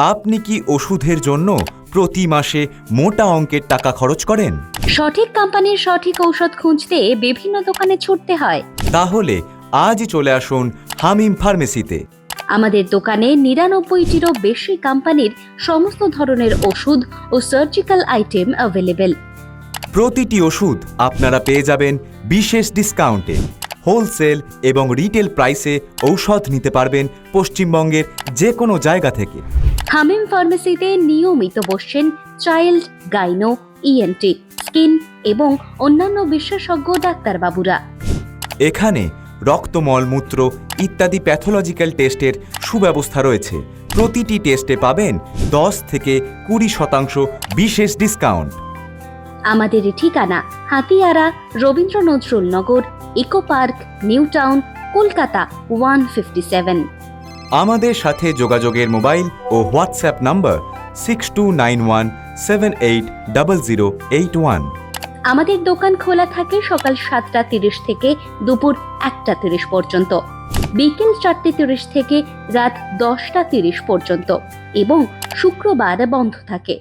আপনি কি ওষুধের জন্য প্রতি মাসে মোটা অঙ্কের টাকা খরচ করেন? সঠিক কোম্পানির সঠিক ঔষধ খুঁজতে বিভিন্ন দোকানে ছুটতে হয়। তাহলে আজই চলে আসুন হামিম ফার্মেসিতে। আমাদের দোকানে ৯৯টিরও বেশি কোম্পানির সমস্ত ধরনের ওষুধ ও সার্জিক্যাল আইটেম অ্যাভেলেবেল। প্রতিটি ওষুধ আপনারা পেয়ে যাবেন বিশেষ ডিসকাউন্টে। হোলসেল এবং রিটেল প্রাইসে ঔষধ নিতে পারবেন পশ্চিমবঙ্গের যে কোনো জায়গা থেকে। হামিম ফার্মেসিতে নিয়মিত বসছেন চাইল্ড, গাইনো, ইএনটি, স্কিন এবং অন্যান্য বিশেষজ্ঞ ডাক্তারবাবুরা। এখানে রক্ত, মলমূত্র ইত্যাদি প্যাথোলজিক্যাল টেস্টের সুব্যবস্থা রয়েছে। প্রতিটি টেস্টে পাবেন 10 থেকে 20% বিশেষ ডিসকাউন্ট। আমাদের ঠিকানা Hatiara, Rabindra Nazrul Nagar, Eco Park, New Town, Kolkata 157। আমাদের সাথে যোগাযোগের মোবাইল ও হোয়াটসঅ্যাপ নম্বর 6291780081। আমাদের দোকান খোলা থাকে সকাল 7টা 30 থেকে দুপুর 1টা 30 পর্যন্ত, বিকেল 4টে 30 থেকে রাত 10টা 30 পর্যন্ত এবং শুক্রবার বন্ধ থাকে।